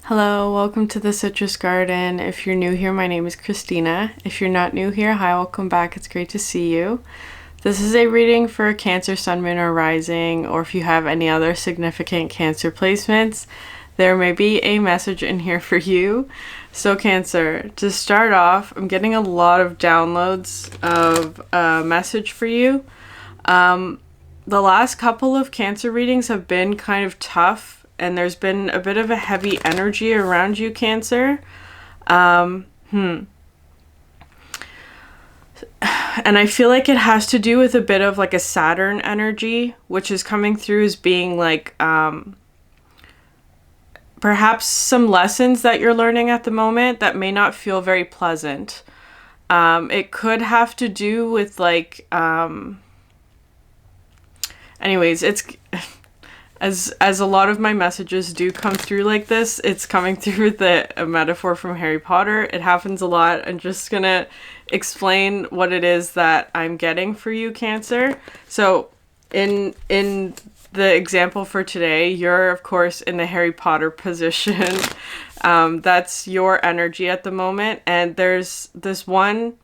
Hello, welcome to the Citrus Garden. If you're new here, my name is Christina. If you're not new here, hi, welcome back. It's great to see you. This is a reading for Cancer, Sun, Moon, or Rising, or if you have any other significant Cancer placements, there may be a message in here for you. So Cancer, to start off, I'm getting a lot of downloads of a message for you. The last couple of Cancer readings have been kind of tough, and there's been a bit of a heavy energy around you, Cancer. And I feel like it has to do with a bit of like a Saturn energy, which is coming through as being like perhaps some lessons that you're learning at the moment that may not feel very pleasant. It could have to do with like anyways, it's as a lot of my messages do come through like this, it's coming through with a metaphor from Harry Potter. It happens a lot. I'm just gonna explain what it is that I'm getting for you, Cancer. So in the example for today, you're of course in the Harry Potter position. That's your energy at the moment, and there's this one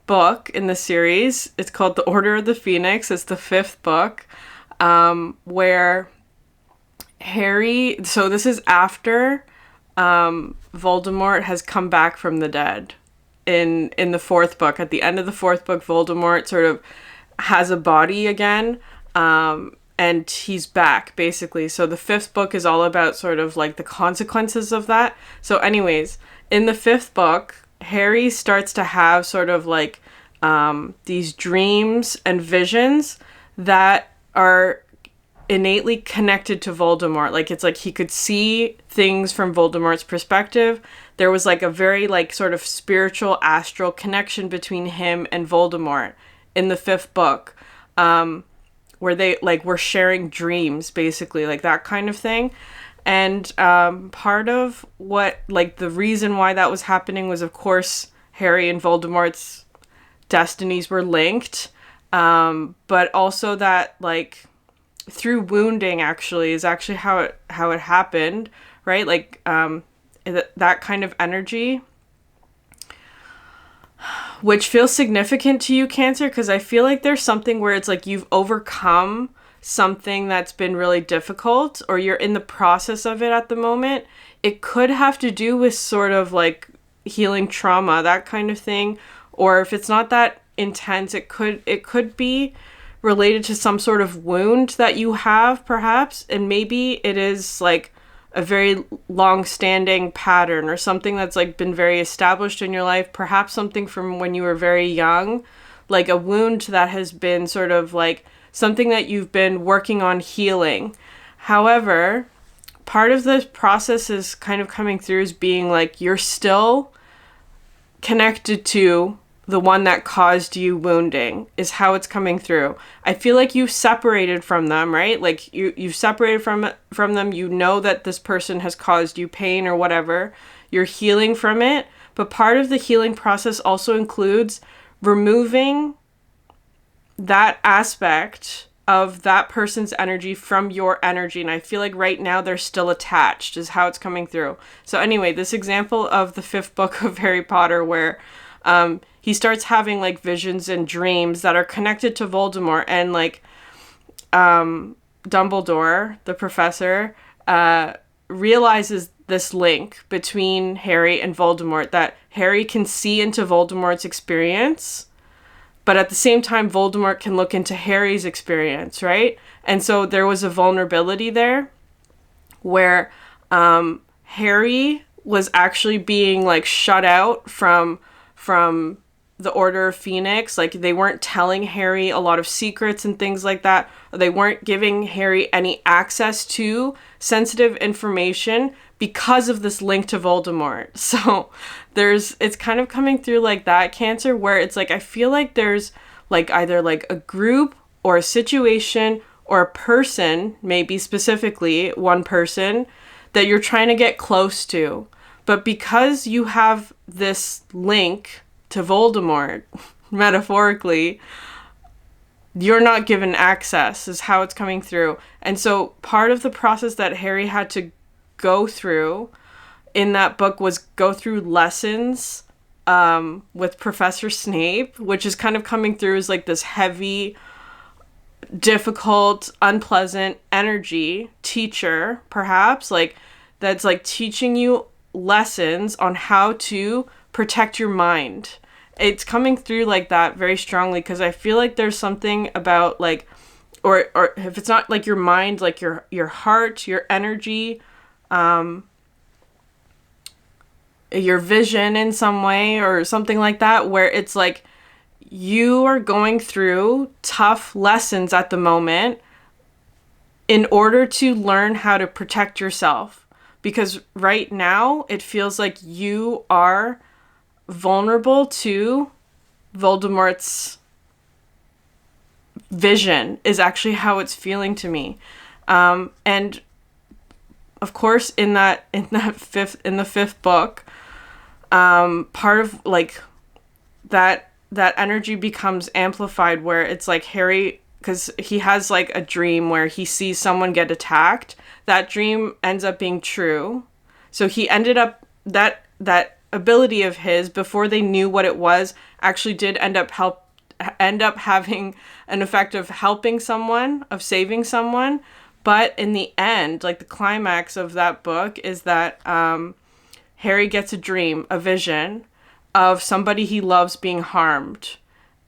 book in the series. It's called The Order of the Phoenix. It's the 5th book, where Harry, so this is after Voldemort has come back from the dead. In the 4th book, at the end of the 4th book, Voldemort sort of has a body again, and he's back, basically. So the 5th book is all about sort of like the consequences of that. So anyways, in the 5th book, Harry starts to have sort of like these dreams and visions that are innately connected to Voldemort. Like it's like he could see things from Voldemort's perspective. There was like a very like sort of spiritual astral connection between him and Voldemort in the 5th book, where they like were sharing dreams, basically, like that kind of thing. And part of what like the reason why that was happening was, of course, Harry and Voldemort's destinies were linked, but also that like through wounding actually is actually how it happened, right? Like that kind of energy, which feels significant to you, Cancer, because I feel like there's something where it's like you've overcome something that's been really difficult, or you're in the process of it at the moment. It could have to do with sort of like healing trauma, that kind of thing. Or if it's not that intense, it could be related to some sort of wound that you have, perhaps. And maybe it is like a very long-standing pattern or something that's like been very established in your life. Perhaps something from when you were very young, like a wound that has been sort of like something that you've been working on healing. However, part of this process is kind of coming through as being like you're still connected to the one that caused you wounding, is how it's coming through. I feel like you've separated from them, right? Like you've separated from them. You know that this person has caused you pain or whatever. You're healing from it. But part of the healing process also includes removing that aspect of that person's energy from your energy. And I feel like right now they're still attached, is how it's coming through. So anyway, this example of the 5th book of Harry Potter, where he starts having like visions and dreams that are connected to Voldemort, and like Dumbledore, the professor, realizes this link between Harry and Voldemort, that Harry can see into Voldemort's experience, but at the same time Voldemort can look into Harry's experience, right? And so there was a vulnerability there where Harry was actually being like shut out from the Order of Phoenix. Like they weren't telling Harry a lot of secrets and things like that. They weren't giving Harry any access to sensitive information because of this link to Voldemort. So it's kind of coming through like that, Cancer, where it's like I feel like there's like either like a group or a situation or a person, maybe specifically one person, that you're trying to get close to. But because you have this link to Voldemort, metaphorically, you're not given access, is how it's coming through. And so part of the process that Harry had to go through in that book was go through lessons with Professor Snape, which is kind of coming through as like this heavy, difficult, unpleasant energy teacher, perhaps, like that's like teaching you lessons on how to protect your mind. It's coming through like that very strongly, because I feel like there's something about like, or if it's not like your mind, like your heart, your energy, your vision in some way or something like that, where it's like you are going through tough lessons at the moment in order to learn how to protect yourself. Because right now it feels like you are vulnerable to Voldemort's vision, is actually how it's feeling to me. And of course in the fifth book, part of like that energy becomes amplified, where it's like Harry, because he has like a dream where he sees someone get attacked. That dream ends up being true. So he ended up, that ability of his, before they knew what it was, actually did end up having an effect of helping someone, of saving someone. But in the end, like the climax of that book is that Harry gets a dream, a vision of somebody he loves being harmed.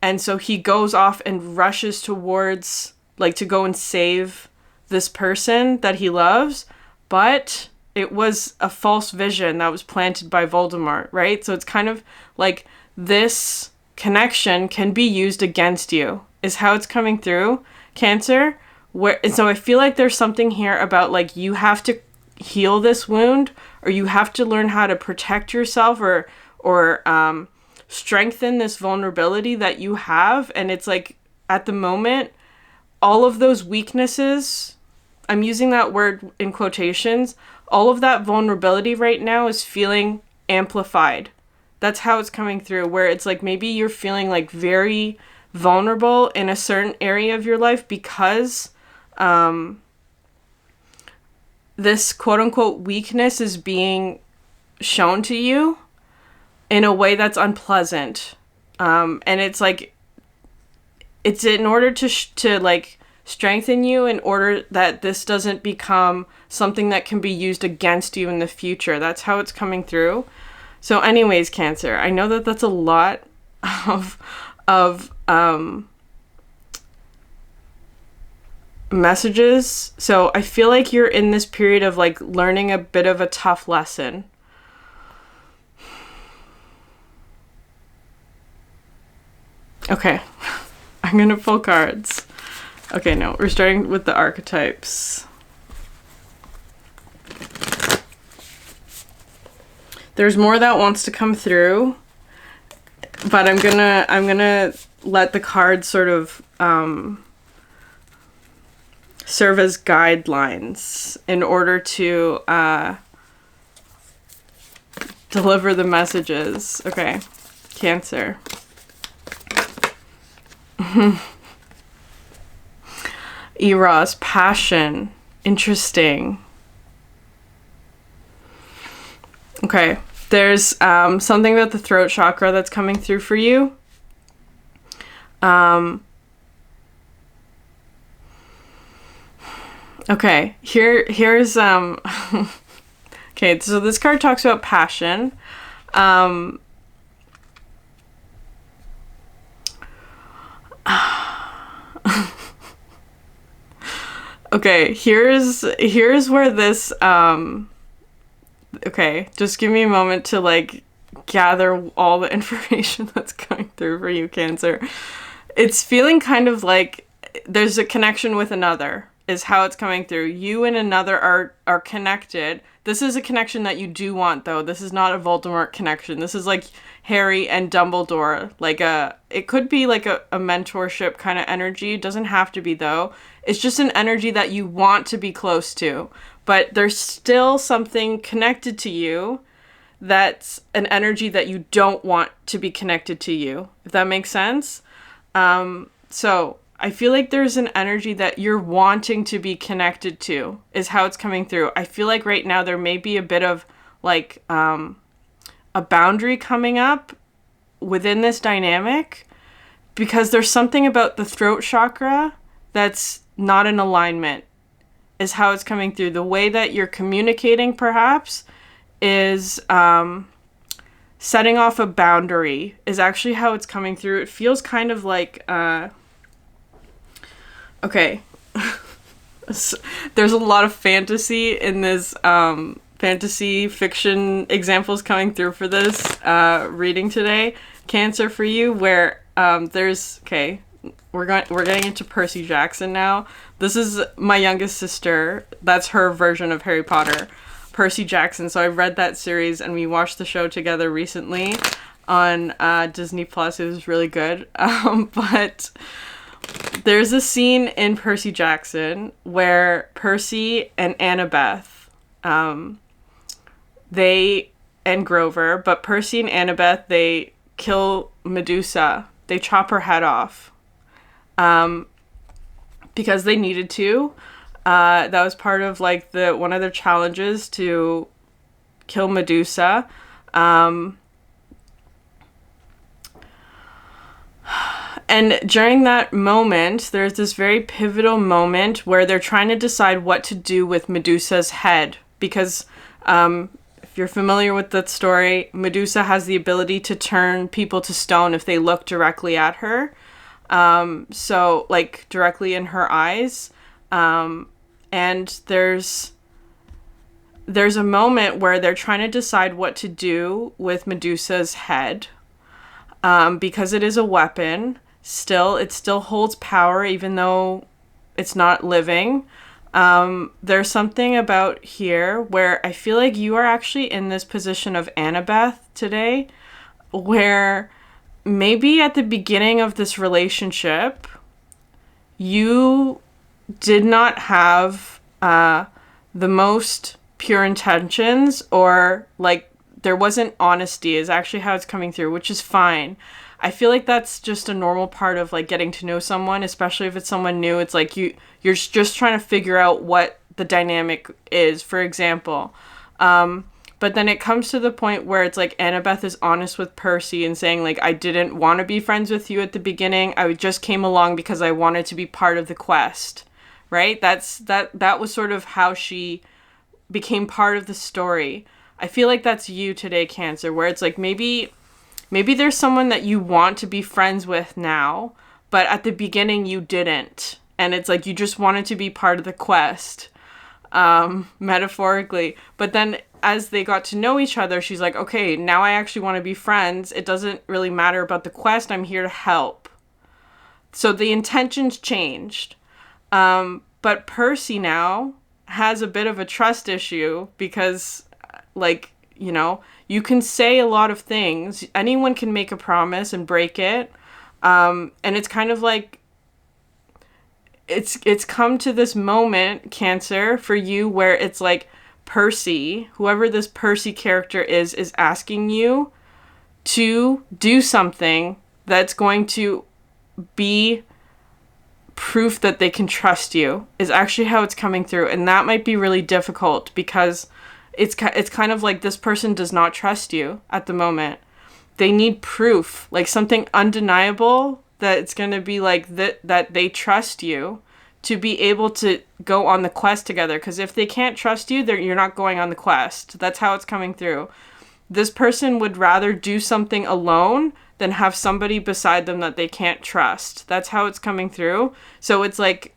And so he goes off and rushes towards, like, to go and save this person that he loves. But it was a false vision that was planted by Voldemort, right? So it's kind of like this connection can be used against you, is how it's coming through, Cancer. So I feel like there's something here about like you have to heal this wound, or you have to learn how to protect yourself, or strengthen this vulnerability that you have. And it's like at the moment, all of those weaknesses, I'm using that word in quotations, all of that vulnerability right now is feeling amplified. That's how it's coming through, where it's like maybe you're feeling like very vulnerable in a certain area of your life because this quote-unquote weakness is being shown to you in a way that's unpleasant. And it's like, it's in order to like strengthen you, in order that this doesn't become something that can be used against you in the future. That's how it's coming through. So anyways, Cancer, I know that that's a lot of messages. So I feel like you're in this period of like learning a bit of a tough lesson. Okay, I'm gonna pull cards. Okay, no, we're starting with the archetypes. There's more that wants to come through, but I'm gonna let the cards sort of serve as guidelines in order to deliver the messages. Okay, Cancer. Eros, passion. Interesting. Okay, there's something about the throat chakra that's coming through for you. Okay, here's okay, so this card talks about passion. Okay, here's where this okay, just give me a moment to like gather all the information that's going through for you, Cancer. It's feeling kind of like there's a connection with another, is how it's coming through. You and another are connected. This is a connection that you do want, though. This is not a Voldemort connection. This is like Harry and Dumbledore. Like it could be like a mentorship kind of energy. It doesn't have to be, though. It's just an energy that you want to be close to. But there's still something connected to you that's an energy that you don't want to be connected to you, if that makes sense. So I feel like there's an energy that you're wanting to be connected to, is how it's coming through. I feel like right now there may be a bit of like a boundary coming up within this dynamic, because there's something about the throat chakra that's not in alignment, is how it's coming through. The way that you're communicating perhaps is setting off a boundary is actually how it's coming through. It feels kind of like okay. There's a lot of fantasy in this fantasy fiction examples coming through for this reading today, Cancer, for you, where there's we're getting into Percy Jackson now. This is my youngest sister. That's her version of Harry Potter, Percy Jackson. So I read that series and we watched the show together recently on Disney Plus. It was really good. But there's a scene in Percy Jackson where Percy and Annabeth, they and Grover, but Percy and Annabeth, they kill Medusa. They chop her head off because they needed to. That was part of like one of their challenges, to kill Medusa. And during that moment, there's this very pivotal moment where they're trying to decide what to do with Medusa's head. Because if you're familiar with that story, Medusa has the ability to turn people to stone if they look directly at her. So, like, directly in her eyes. And there's a moment where they're trying to decide what to do with Medusa's head. Because it is a weapon. It still holds power, even though it's not living. There's something about here where I feel like you are actually in this position of Annabeth today, where maybe at the beginning of this relationship, you did not have the most pure intentions, or like there wasn't honesty is actually how it's coming through, which is fine. I feel like that's just a normal part of like getting to know someone, especially if it's someone new. It's like you're just trying to figure out what the dynamic is, for example. But then it comes to the point where it's like Annabeth is honest with Percy and saying like, I didn't want to be friends with you at the beginning. I just came along because I wanted to be part of the quest, right? That was sort of how she became part of the story. I feel like that's you today, Cancer, where it's like maybe there's someone that you want to be friends with now, but at the beginning you didn't. And it's like you just wanted to be part of the quest, metaphorically. But then as they got to know each other, she's like, okay, now I actually want to be friends. It doesn't really matter about the quest. I'm here to help. So the intentions changed. But Percy now has a bit of a trust issue because, like, you know, you can say a lot of things. Anyone can make a promise and break it. And it's kind of like, it's come to this moment, Cancer, for you where it's like Percy, whoever this Percy character is asking you to do something that's going to be proof that they can trust you, is actually how it's coming through. And that might be really difficult because it's kind of like this person does not trust you at the moment. They need proof, like something undeniable that it's going to be like that they trust you to be able to go on the quest together. Because if they can't trust you, you're not going on the quest. That's how it's coming through. This person would rather do something alone than have somebody beside them that they can't trust. That's how it's coming through. So it's like,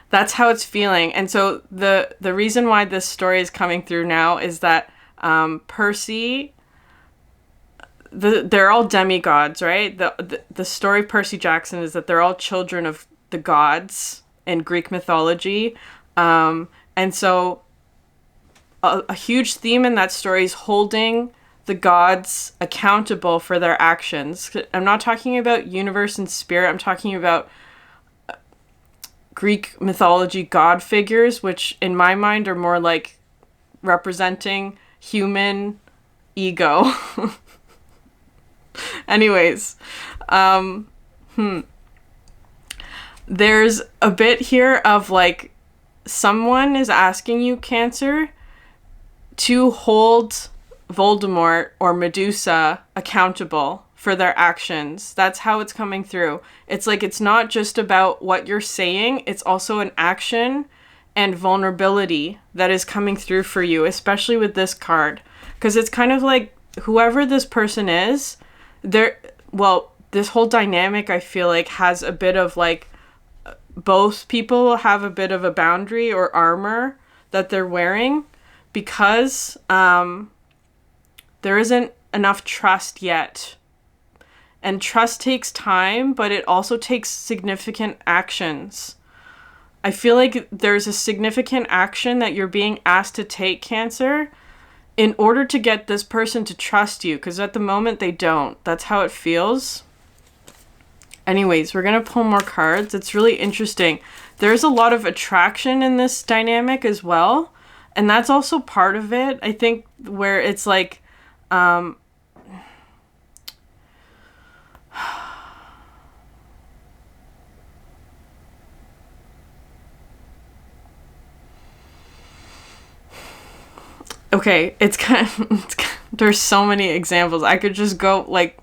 that's how it's feeling. And so the reason why this story is coming through now is that Percy, they're all demigods, right? The story of Percy Jackson is that they're all children of the gods in Greek mythology. And so a huge theme in that story is holding the gods accountable for their actions. I'm not talking about universe and spirit. I'm talking about Greek mythology god figures, which in my mind are more like representing human ego. Anyways, there's a bit here of like someone is asking you, Cancer, to hold Voldemort or Medusa accountable for their actions. That's how it's coming through. It's like, it's not just about what you're saying, it's also an action and vulnerability that is coming through for you, especially with this card. Because it's kind of like, whoever this person is, this whole dynamic, I feel like, has a bit of like, both people have a bit of a boundary or armor that they're wearing, because there isn't enough trust yet. And trust takes time, but it also takes significant actions. I feel like there's a significant action that you're being asked to take, Cancer, in order to get this person to trust you, because at the moment they don't. That's how it feels. Anyways, we're going to pull more cards. It's really interesting. There's a lot of attraction in this dynamic as well. And that's also part of it, I think, where it's like, okay, there's so many examples. I could just go, like,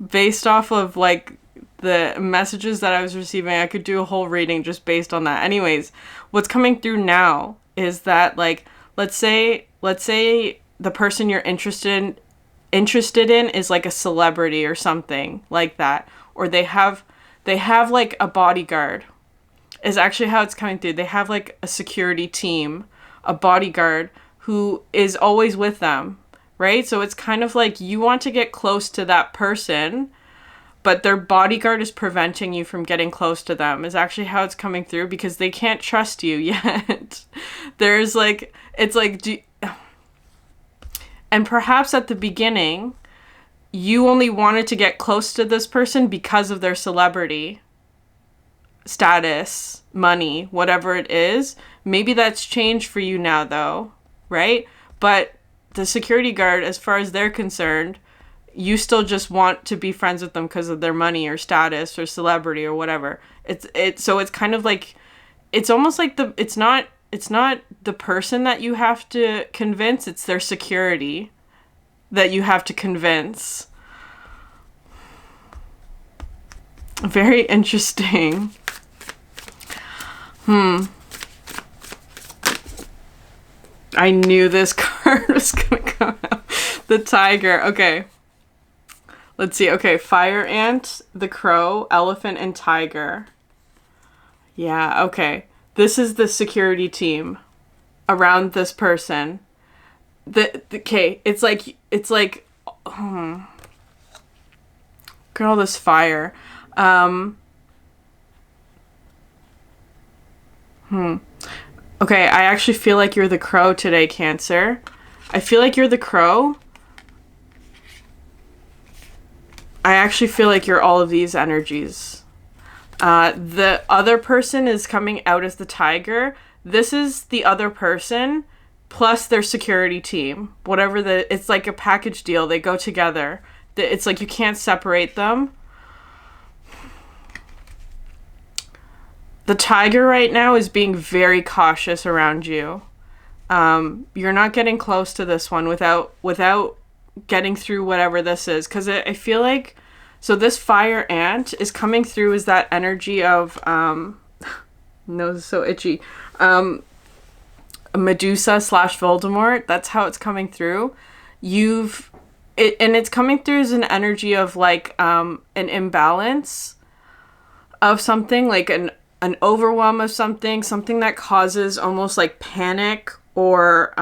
based off of, like, the messages that I was receiving, I could do a whole reading just based on that. Anyways, what's coming through now is that, like, let's say the person you're interested in is like a celebrity or something like that, or they have like a bodyguard, is actually how it's coming through. They have like a security team, a bodyguard who is always with them, right? So it's kind of like you want to get close to that person, but their bodyguard is preventing you from getting close to them, is actually how it's coming through, because they can't trust you yet. There's like, it's like, and perhaps at the beginning, you only wanted to get close to this person because of their celebrity status, money, whatever it is. Maybe that's changed for you now, though, right? But the security guard, as far as they're concerned, you still just want to be friends with them because of their money or status or celebrity or whatever. So it's kind of like, it's almost like it's not the person that you have to convince, it's their security that you have to convince. Very interesting. I knew this card was gonna come out. The tiger. Okay. Let's see. Okay, fire ant, the crow, elephant, and tiger. Yeah, okay. This is the security team around this person. Okay, it's like, look at all this fire. Okay, I actually feel like you're the crow today, Cancer. I feel like you're the crow. I actually feel like you're all of these energies. The other person is coming out as the tiger. This is the other person plus their security team. Whatever it's like a package deal. They go together. It's like you can't separate them. The tiger right now is being very cautious around you. You're not getting close to this one without getting through whatever this is, because I feel like, so this fire ant is coming through as that energy of nose is so itchy, Medusa / Voldemort. That's how it's coming through. And it's coming through as an energy of like an imbalance of something, like an overwhelm of something that causes almost like panic or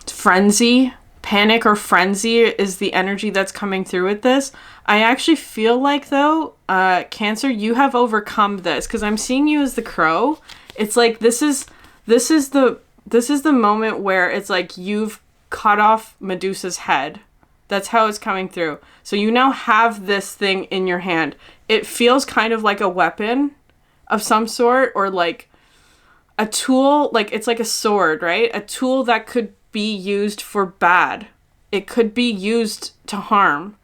frenzy. Panic or frenzy is the energy that's coming through with this. I actually feel like, though, Cancer, you have overcome this, because I'm seeing you as the crow. It's like this is the moment where it's like you've cut off Medusa's head. That's how it's coming through. So you now have this thing in your hand. It feels kind of like a weapon of some sort, or like a tool, like it's like a sword, right? A tool that could be used for bad. It could be used to harm.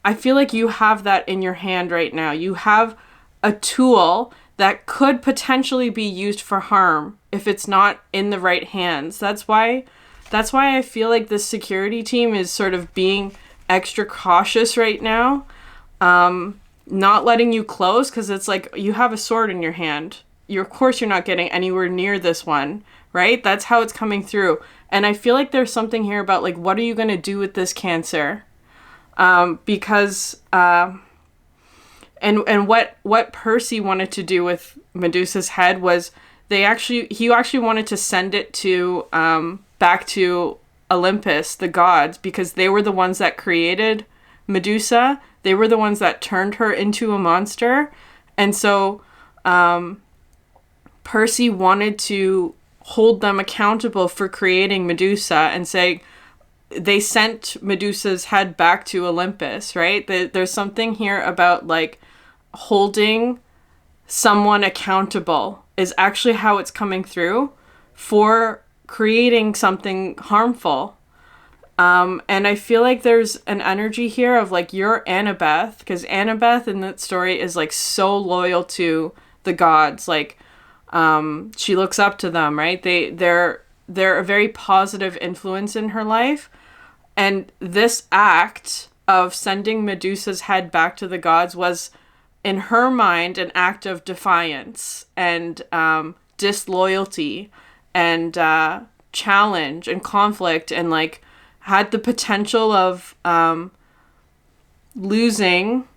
I feel like you have that in your hand right now. You have a tool that could potentially be used for harm if it's not in the right hands. That's why I feel like this security team is sort of being extra cautious right now. Not letting you close, because it's like you have a sword in your hand. Of course you're not getting anywhere near this one, right? That's how it's coming through. And I feel like there's something here about like, what are you going to do with this Cancer? Because and what Percy wanted to do with Medusa's head was he actually wanted to send it to back to Olympus, the gods, because they were the ones that created Medusa. They were the ones that turned her into a monster. And so Percy wanted to hold them accountable for creating Medusa and say they sent Medusa's head back to Olympus, right? There's something here about like holding someone accountable is actually how it's coming through for creating something harmful. And I feel like there's an energy here of like you're Annabeth, because Annabeth in that story is like so loyal to the gods. Like, she looks up to them, right? They're a very positive influence in her life. And this act of sending Medusa's head back to the gods was, in her mind, an act of defiance and disloyalty and challenge and conflict, and like had the potential of losing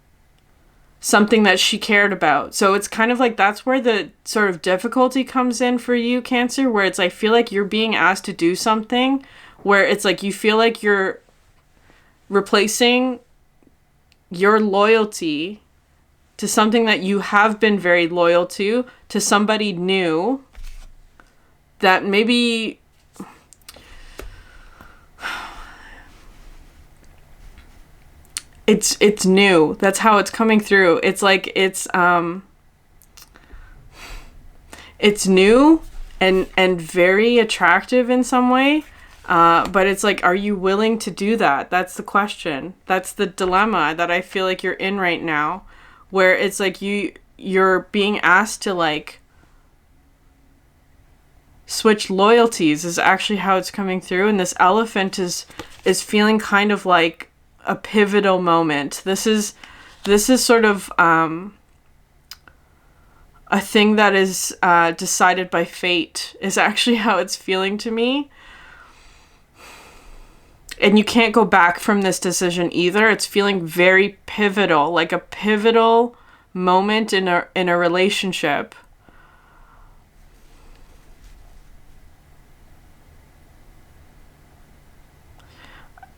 something that she cared about. So it's kind of like that's where the sort of difficulty comes in for you, Cancer, where it's I feel like you're being asked to do something where it's like you feel like you're replacing your loyalty to something that you have been very loyal to somebody new that maybe it's new. That's how it's coming through. It's like it's new and very attractive in some way. But it's like, are you willing to do that? That's the question. That's the dilemma that I feel like you're in right now, where it's like you're being asked to like switch loyalties is actually how it's coming through. And this elephant is feeling kind of like a pivotal moment. This is sort of a thing that is decided by fate is actually how it's feeling to me. And you can't go back from this decision either. It's feeling very pivotal, like a pivotal moment in a relationship.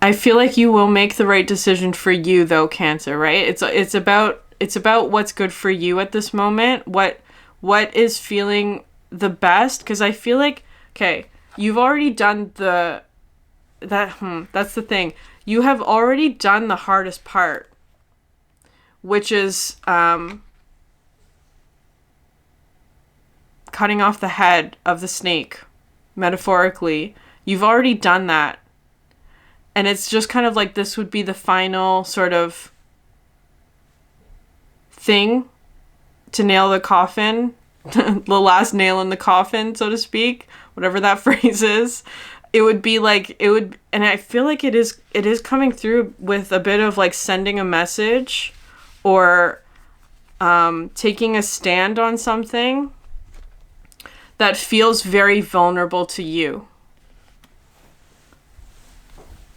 I feel like you will make the right decision for you though, Cancer, right? It's about what's good for you at this moment. What is feeling the best? Because I feel like, okay, you've already done that's the thing. You have already done the hardest part, which is cutting off the head of the snake, metaphorically. You've already done that. And it's just kind of like this would be the final sort of thing to nail the coffin, the last nail in the coffin, so to speak, whatever that phrase is. It would be like, and I feel like it is coming through with a bit of like sending a message or taking a stand on something that feels very vulnerable to you.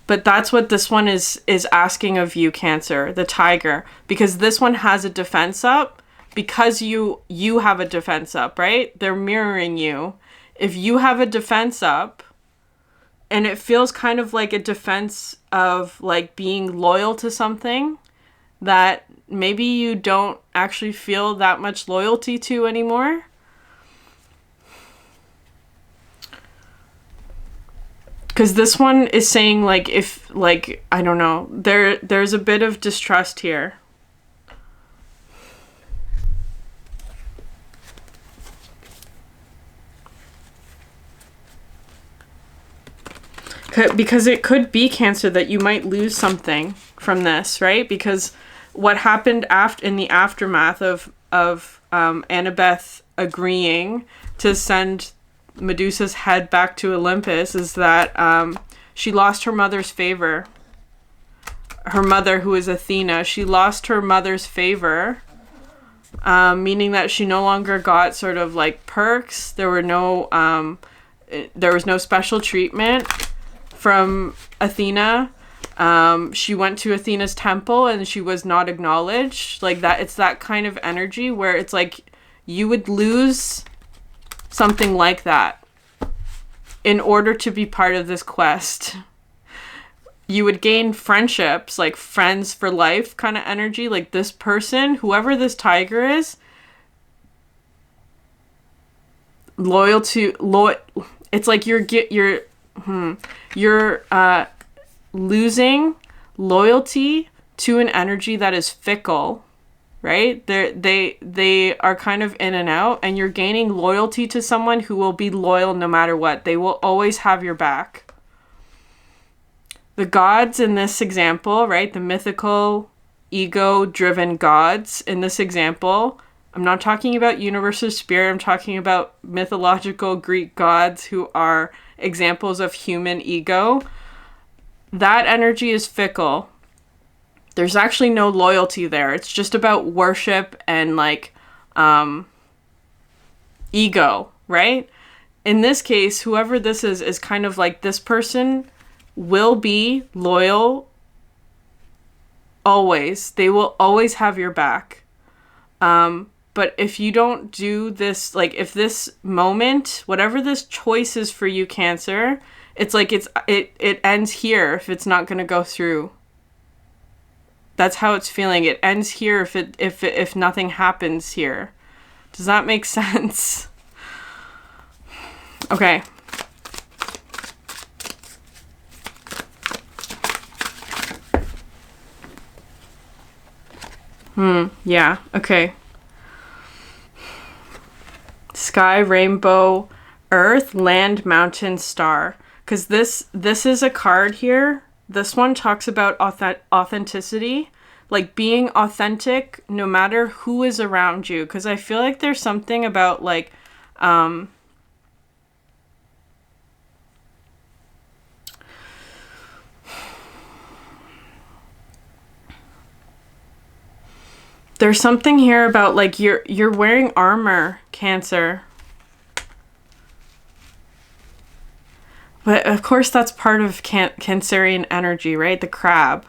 But that's what this one is asking of you, Cancer, the tiger, because this one has a defense up because you have a defense up, right? They're mirroring you. If you have a defense up, and it feels kind of like a defense of like being loyal to something that maybe you don't actually feel that much loyalty to anymore. Because this one is saying like, if like, I don't know, there's a bit of distrust here. Because it could be, Cancer, that you might lose something from this, right? Because what happened in the aftermath of Annabeth agreeing to send Medusa's head back to Olympus is that she lost her mother's favor. Her mother, who is Athena, she lost her mother's favor, meaning that she no longer got sort of like perks. There was no special treatment from Athena. She went to Athena's temple and she was not acknowledged. Like that, it's that kind of energy where it's like you would lose something like that in order to be part of this quest. You would gain friendships, like friends for life kind of energy. Like this person, whoever this tiger is, it's like you're losing loyalty to an energy that is fickle, right? They are kind of in and out, and you're gaining loyalty to someone who will be loyal no matter what. They will always have your back. The gods in this example, right? The mythical, ego-driven gods in this example. I'm not talking about universe of spirit. I'm talking about mythological Greek gods who are examples of human ego. That energy is fickle. There's actually no loyalty there. It's just about worship and like ego, right? In this case, whoever this is kind of like this person will be loyal always. They will always have your back. But if you don't do this, like if this moment, whatever this choice is for you, Cancer, it's like it ends here if it's not going to go through. That's how it's feeling. It ends here if nothing happens here. Does that make sense? Okay. Yeah, okay. Sky, rainbow, earth, land, mountain, star. Because this is a card here. This one talks about authenticity. Like being authentic no matter who is around you. Because I feel like there's something about like... There's something here about like you're wearing armor, Cancer. But of course that's part of Cancerian energy, right? The crab.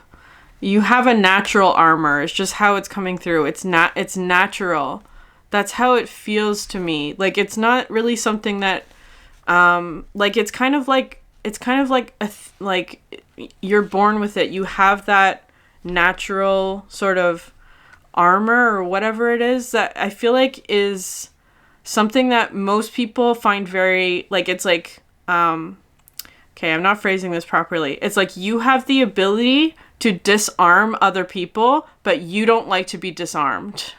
You have a natural armor. It's just how it's coming through. It's natural. That's how it feels to me. Like it's not really something that like it's kind of like like you're born with it. You have that natural sort of armor or whatever it is that I feel like is something that most people find very like it's like okay, I'm not phrasing this properly. It's like you have the ability to disarm other people, but you don't like to be disarmed.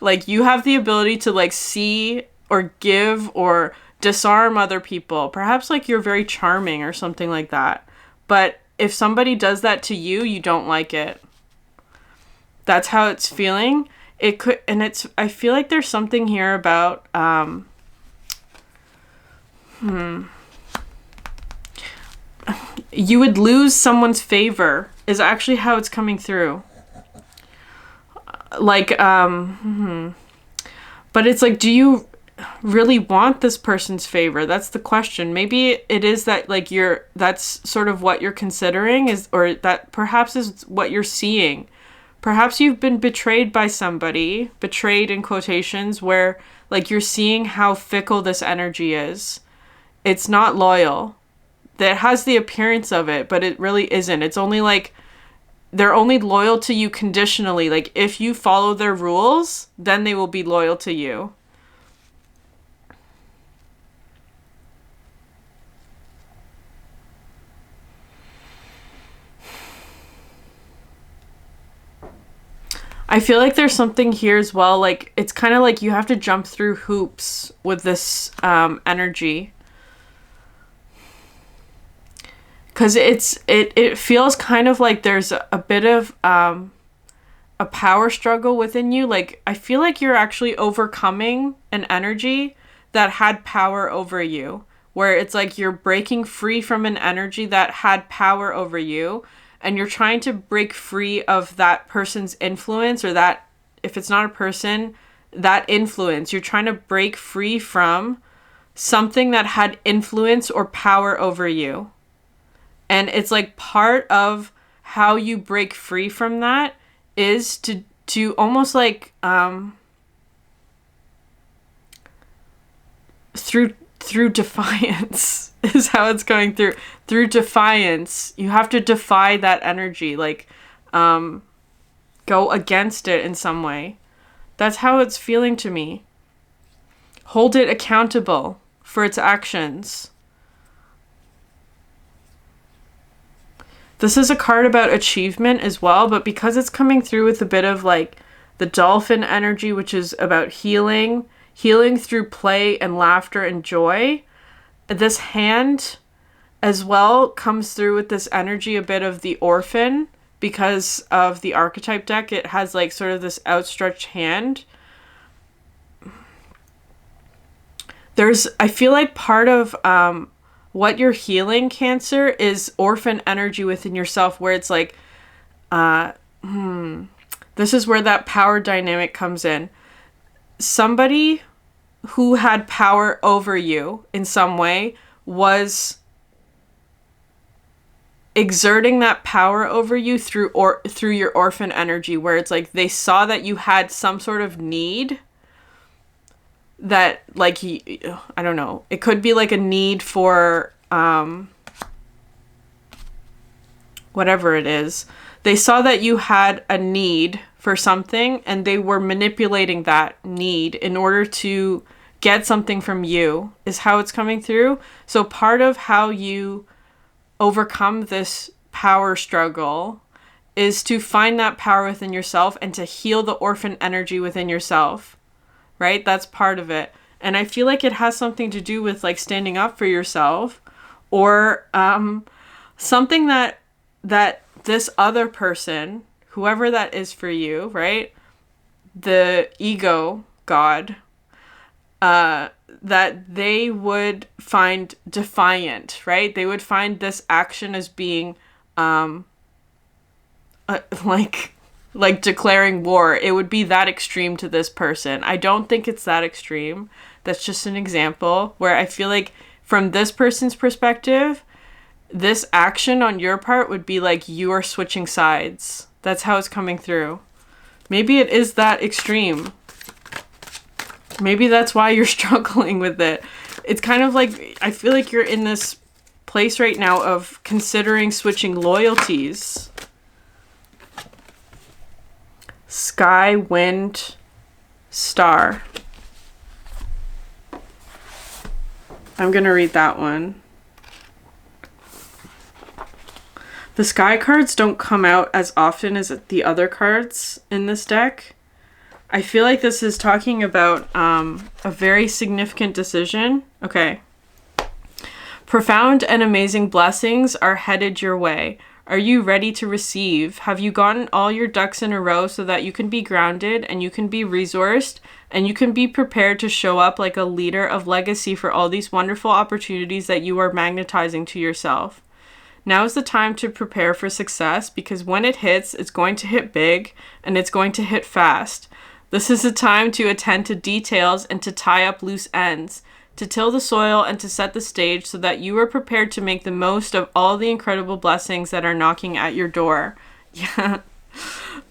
Like you have the ability to like see or give or disarm other people. Perhaps like you're very charming or something like that. But if somebody does that to you, you don't like it. That's how it's feeling. It could, and it's, I feel like there's something here about, you would lose someone's favor is actually how it's coming through. Like, but it's like, do you really want this person's favor? That's the question. Maybe it is that like that's sort of what you're considering is, or that perhaps is what you're seeing. Perhaps you've been betrayed by somebody, betrayed in quotations, where like you're seeing how fickle this energy is. It's not loyal. That has the appearance of it, but it really isn't. It's only like they're only loyal to you conditionally. Like if you follow their rules, then they will be loyal to you. I feel like there's something here as well. Like it's kind of like you have to jump through hoops with this energy. Because it feels kind of like there's a bit of a power struggle within you. Like, I feel like you're actually overcoming an energy that had power over you, where it's like you're breaking free from an energy that had power over you, and you're trying to break free of that person's influence, or that, if it's not a person, that influence. You're trying to break free from something that had influence or power over you. And it's like part of how you break free from that is to almost like through defiance is how it's going through. Through defiance, you have to defy that energy, like go against it in some way. That's how it's feeling to me. Hold it accountable for its actions. This is a card about achievement as well, but because it's coming through with a bit of like the dolphin energy, which is about healing through play and laughter and joy, this hand as well comes through with this energy, a bit of the orphan, because of the archetype deck. It has like sort of this outstretched hand. I feel like part of what you're healing, Cancer, is orphan energy within yourself, where it's like, this is where that power dynamic comes in. Somebody who had power over you in some way was exerting that power over you through your orphan energy, where it's like they saw that you had some sort of need that, like, I don't know, it could be like a need for whatever it is. They saw that you had a need for something, and they were manipulating that need in order to get something from you, is how it's coming through. So part of how you overcome this power struggle is to find that power within yourself and to heal the orphan energy within yourself, right? That's part of it. And I feel like it has something to do with like standing up for yourself, or something that this other person, whoever that is for you, right? The ego god, that they would find defiant, right? They would find this action as being like declaring war. It would be that extreme to this person. I don't think it's that extreme. That's just an example where I feel like from this person's perspective, this action on your part would be like you are switching sides. That's how it's coming through. Maybe it is that extreme. Maybe that's why you're struggling with it. It's kind of like, I feel like you're in this place right now of considering switching loyalties. Sky, wind, star. I'm going to read that one. The sky cards don't come out as often as the other cards in this deck. I feel like this is talking about a very significant decision. Okay. Profound and amazing blessings are headed your way. Are you ready to receive? Have you gotten all your ducks in a row so that you can be grounded and you can be resourced and you can be prepared to show up like a leader of legacy for all these wonderful opportunities that you are magnetizing to yourself? Now is the time to prepare for success, because when it hits, it's going to hit big and it's going to hit fast. This is a time to attend to details and to tie up loose ends, to till the soil and to set the stage so that you are prepared to make the most of all the incredible blessings that are knocking at your door. Yeah.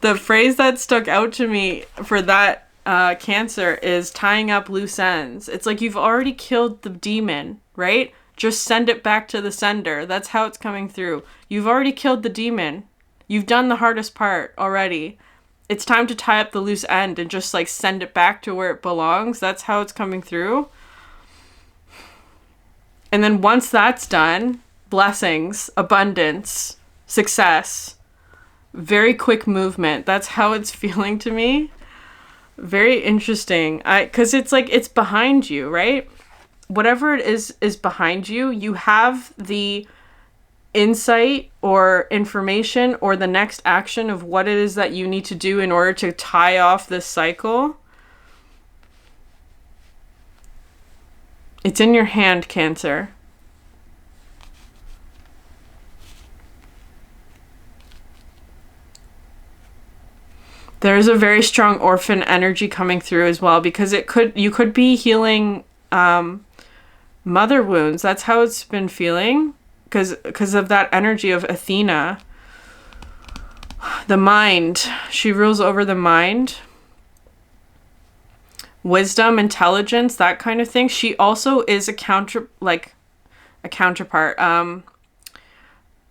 The phrase that stuck out to me for that Cancer is tying up loose ends. It's like you've already killed the demon, right? Just send it back to the sender. That's how it's coming through. You've already killed the demon. You've done the hardest part already. It's time to tie up the loose end and just like send it back to where it belongs. That's how it's coming through. And then once that's done, blessings, abundance, success, very quick movement. That's how it's feeling to me. Very interesting. Because it's like, it's behind you, right? Whatever it is behind you. You have the insight or information or the next action of what it is that you need to do in order to tie off this cycle. It's in your hand, Cancer. There's a very strong orphan energy coming through as well, because you could be healing mother wounds. That's how it's been feeling, because of that energy of Athena. The mind. She rules over the mind. Wisdom, intelligence, that kind of thing. She also is a counterpart,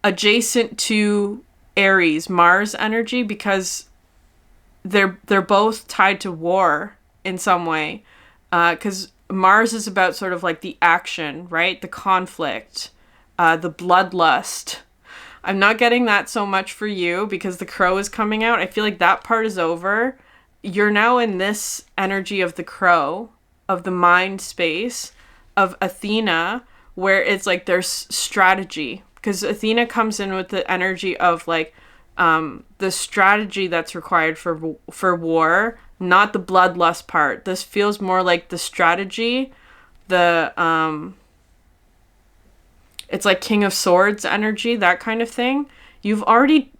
adjacent to Aries, Mars energy, because they're both tied to war in some way. Because Mars is about sort of like the action, right? The conflict, the bloodlust. I'm not getting that so much for you because the crow is coming out. I feel like that part is over. You're now in this energy of the crow, of the mind space, of Athena, where it's like there's strategy. Because Athena comes in with the energy of like the strategy that's required for war, not the bloodlust part. This feels more like the strategy, it's like King of Swords energy, that kind of thing. You've already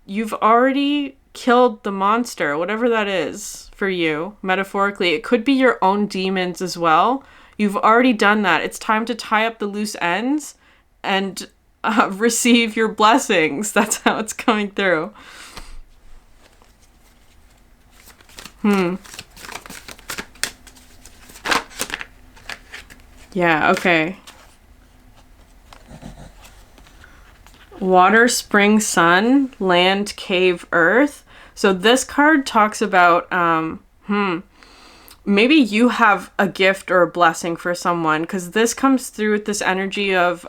killed the monster, whatever that is for you, metaphorically. It could be your own demons as well. You've already done that. It's time to tie up the loose ends and receive your blessings. That's how it's coming through. Yeah, okay. Water, spring, sun, land, cave, earth. So this card talks about, maybe you have a gift or a blessing for someone, because this comes through with this energy of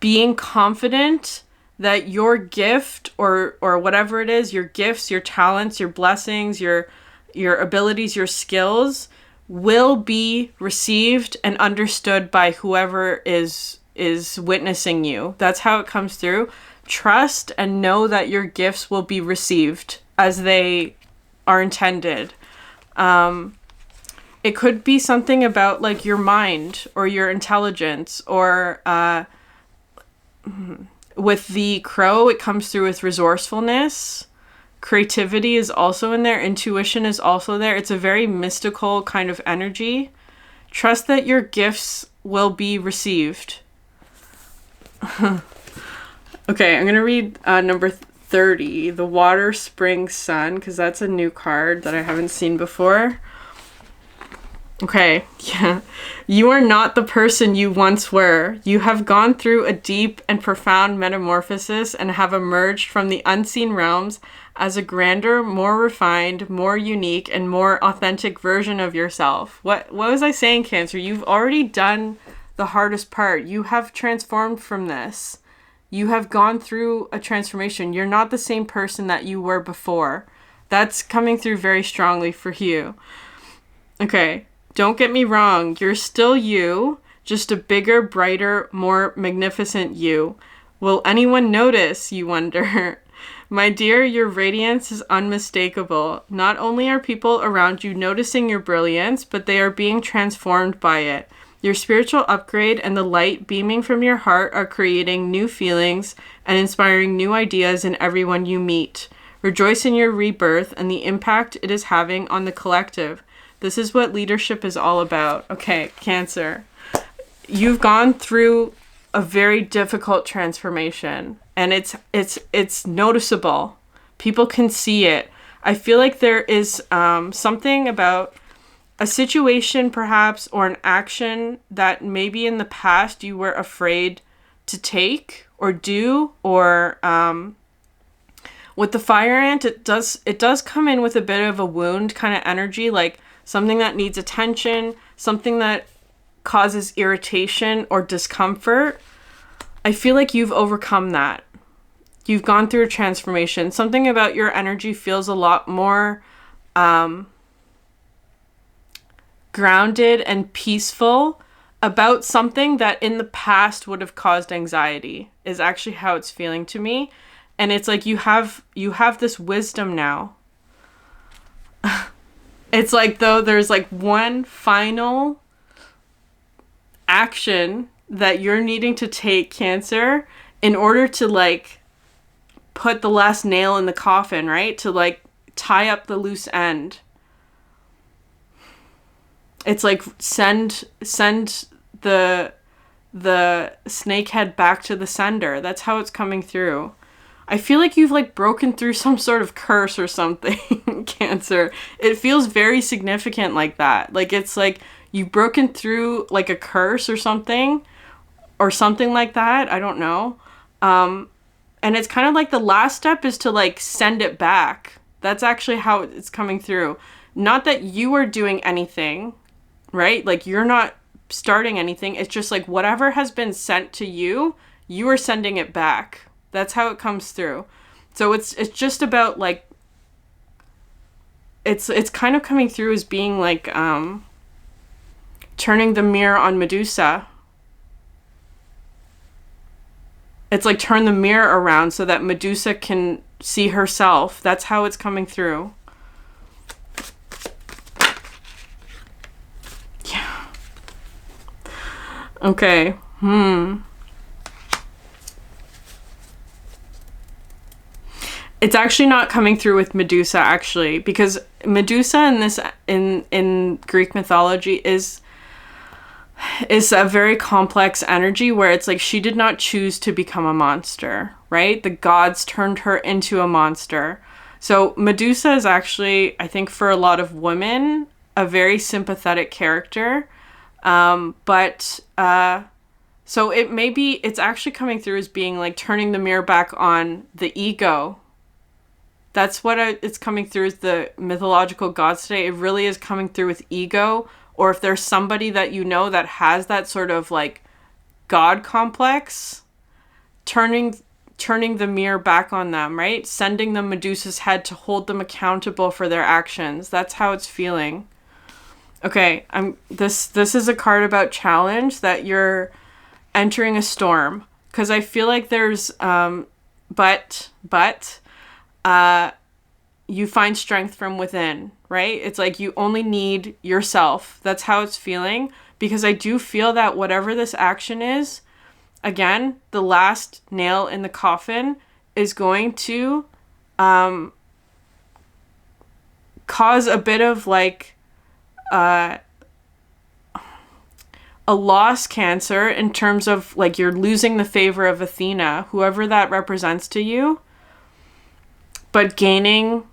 being confident that your gift or whatever it is, your gifts, your talents, your blessings, your abilities, your skills will be received and understood by whoever is witnessing you. That's how it comes through. Trust and know that your gifts will be received as they are intended. It could be something about like your mind or your intelligence, or with the crow, it comes through with resourcefulness. Creativity is also in there. Intuition is also there. It's a very mystical kind of energy. Trust that your gifts will be received. Okay, I'm going to read number 30, the Water, Spring, Sun, because that's a new card that I haven't seen before. Okay, yeah. You are not the person you once were. You have gone through a deep and profound metamorphosis and have emerged from the unseen realms as a grander, more refined, more unique, and more authentic version of yourself. What was I saying, Cancer? You've already done the hardest part. You have transformed from this. You have gone through a transformation. You're not the same person that you were before. That's coming through very strongly for you. Okay. Don't get me wrong, you're still you, just a bigger, brighter, more magnificent you. Will anyone notice, you wonder? My dear, your radiance is unmistakable. Not only are people around you noticing your brilliance, but they are being transformed by it. Your spiritual upgrade and the light beaming from your heart are creating new feelings and inspiring new ideas in everyone you meet. Rejoice in your rebirth and the impact it is having on the collective. This is what leadership is all about. Okay, Cancer. You've gone through a very difficult transformation, and it's noticeable. People can see it. I feel like there is something about a situation perhaps, or an action that maybe in the past you were afraid to take or do, or with the fire ant, it does come in with a bit of a wound kind of energy, like something that needs attention, something that causes irritation or discomfort. I feel like you've overcome that. You've gone through a transformation. Something about your energy feels a lot more grounded and peaceful about something that in the past would have caused anxiety is actually how it's feeling to me. And it's like you have this wisdom now. It's like though there's like one final action that you're needing to take, Cancer, in order to like put the last nail in the coffin, right? To like tie up the loose end. It's like send the snakehead back to the sender. That's how it's coming through. I feel like you've like broken through some sort of curse or something, Cancer. It feels very significant like that. Like it's like you've broken through like a curse or something like that. I don't know. And it's kind of like the last step is to like send it back. That's actually how it's coming through. Not that you are doing anything, right? Like you're not starting anything. It's just like whatever has been sent to you, you are sending it back. That's how it comes through. So it's just about like it's kind of coming through as being like turning the mirror on Medusa. It's like turn the mirror around so that Medusa can see herself. That's how it's coming through. Yeah. Okay. It's actually not coming through with Medusa, actually, because Medusa in this in Greek mythology is a very complex energy where it's like she did not choose to become a monster, right? The gods turned her into a monster. So Medusa is actually, I think for a lot of women, a very sympathetic character. So it's actually coming through as being like turning the mirror back on the ego. That's what it's coming through as the mythological gods today. It really is coming through with ego. Or if there's somebody that you know that has that sort of like God complex, turning the mirror back on them, right? Sending them Medusa's head to hold them accountable for their actions. That's how it's feeling. Okay, this is a card about challenge, that you're entering a storm, because I feel like there's you find strength from within, right? It's like you only need yourself. That's how it's feeling, because I do feel that whatever this action is, again, the last nail in the coffin is going to cause a bit of like a loss, Cancer, in terms of like you're losing the favor of Athena, whoever that represents to you, but gaining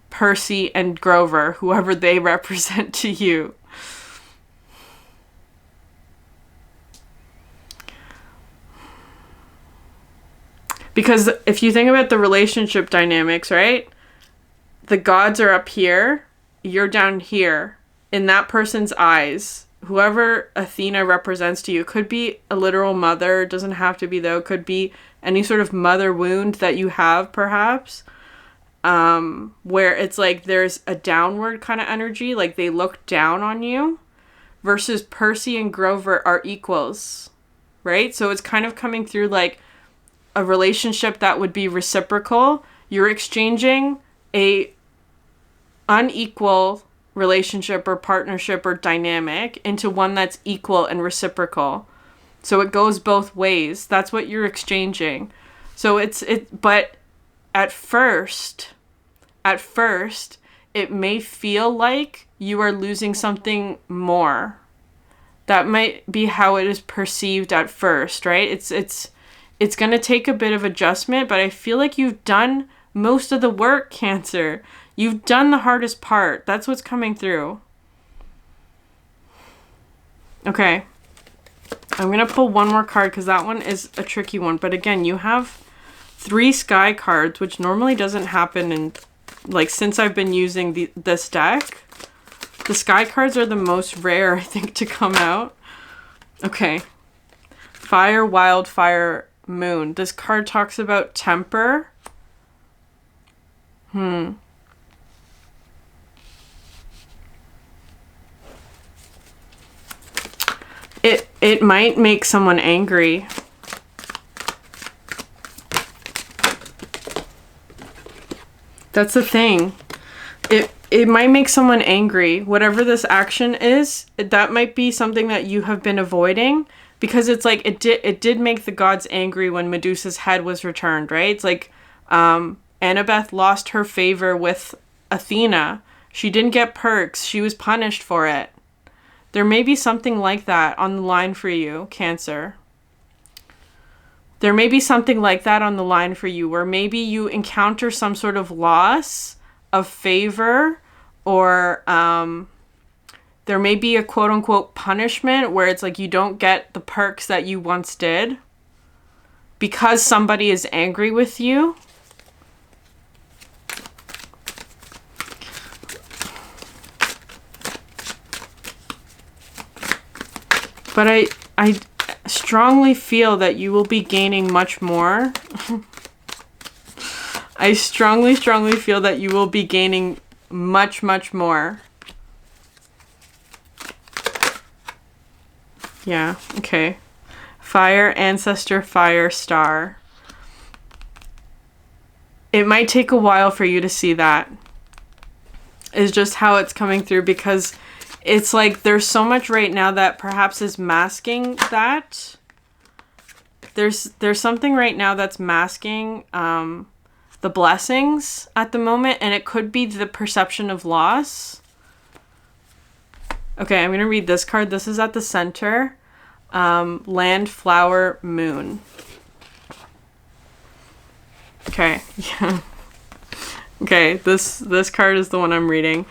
Percy and Grover, whoever they represent to you. Because if you think about the relationship dynamics, right? The gods are up here, you're down here. In that person's eyes, whoever Athena represents to you, could be a literal mother, doesn't have to be though, could be any sort of mother wound that you have perhaps. Where it's like there's a downward kind of energy, like they look down on you, versus Percy and Grover are equals, right? So it's kind of coming through like a relationship that would be reciprocal. You're exchanging a unequal relationship or partnership or dynamic into one that's equal and reciprocal. So it goes both ways. That's what you're exchanging. So but at first, it may feel like you are losing something more. That might be how it is perceived at first, right? It's going to take a bit of adjustment, but I feel like you've done most of the work, Cancer. You've done the hardest part. That's what's coming through. Okay. I'm going to pull one more card because that one is a tricky one. But again, you have 3 sky cards, which normally doesn't happen in, like, since I've been using this deck. The sky cards are the most rare, I think, to come out. Okay. Fire, Wildfire, Moon. This card talks about temper. It might make someone angry. That's the thing. It might make someone angry. Whatever this action is, that might be something that you have been avoiding, because it's like it did make the gods angry when Medusa's head was returned, right? It's like Annabeth lost her favor with Athena. She didn't get perks. She was punished for it. There may be something like that on the line for you, Cancer. There may be something like that on the line for you, where maybe you encounter some sort of loss of favor, or there may be a quote-unquote punishment where it's like you don't get the perks that you once did because somebody is angry with you. But I strongly feel that you will be gaining much more. I strongly feel that you will be gaining much, much more. Yeah, okay. Fire, Ancestor, Fire, Star. It might take a while for you to see that. Is just how it's coming through, because it's like there's so much right now that perhaps is masking that. There's something right now that's masking the blessings at the moment, and it could be the perception of loss. Okay, I'm going to read this card. This is at the center. Land, Flower, Moon. Okay, yeah. Okay, this card is the one I'm reading.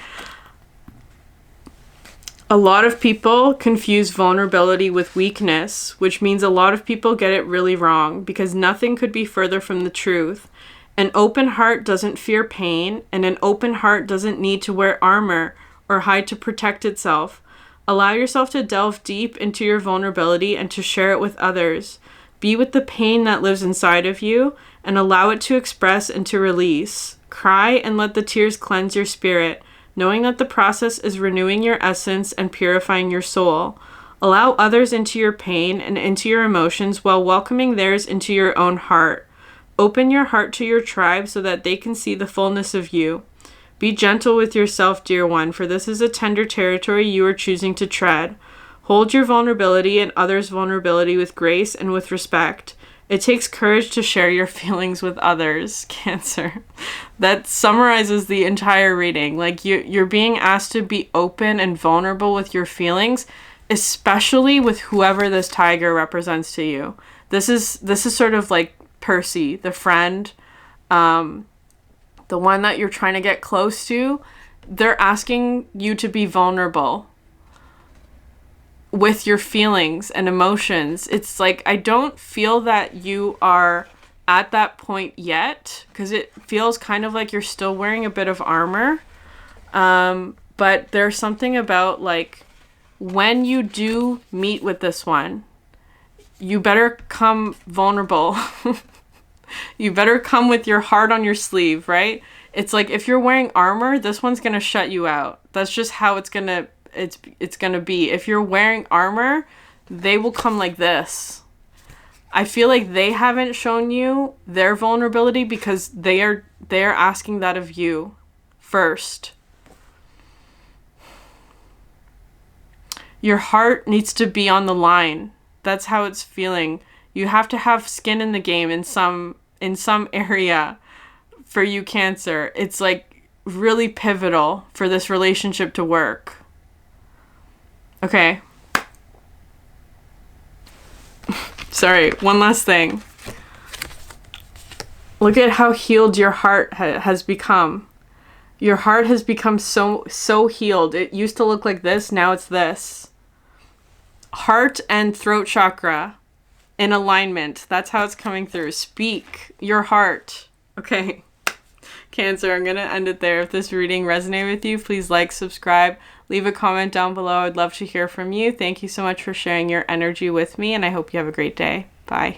A lot of people confuse vulnerability with weakness, which means a lot of people get it really wrong, because nothing could be further from the truth. An open heart doesn't fear pain, and an open heart doesn't need to wear armor or hide to protect itself. Allow yourself to delve deep into your vulnerability and to share it with others. Be with the pain that lives inside of you and allow it to express and to release. Cry and let the tears cleanse your spirit, knowing that the process is renewing your essence and purifying your soul. Allow others into your pain and into your emotions while welcoming theirs into your own heart. Open your heart to your tribe so that they can see the fullness of you. Be gentle with yourself, dear one, for this is a tender territory you are choosing to tread. Hold your vulnerability and others' vulnerability with grace and with respect. It takes courage to share your feelings with others, Cancer. That summarizes the entire reading. Like you're being asked to be open and vulnerable with your feelings, especially with whoever this tiger represents to you. This is sort of like Percy, the friend, the one that you're trying to get close to. They're asking you to be vulnerable with your feelings and emotions. It's like, I don't feel that you are at that point yet, because it feels kind of like you're still wearing a bit of armor. But there's something about, like, when you do meet with this one, you better come vulnerable. You better come with your heart on your sleeve, right? It's like, if you're wearing armor, this one's gonna shut you out. That's just how it's gonna be. If you're wearing armor, they will come like this. I feel like they haven't shown you their vulnerability because they are asking that of you first. Your heart needs to be on the line. That's how it's feeling. You have to have skin in the game in some area for you, Cancer. It's like really pivotal for this relationship to work. Okay. Sorry, one last thing. Look at how healed your heart has become. Your heart has become so healed. It used to look like this, now it's this. Heart and throat chakra in alignment. That's how it's coming through. Speak your heart. Okay. Cancer, I'm going to end it there. If this reading resonated with you, please like, subscribe, leave a comment down below. I'd love to hear from you. Thank you so much for sharing your energy with me, and I hope you have a great day. Bye.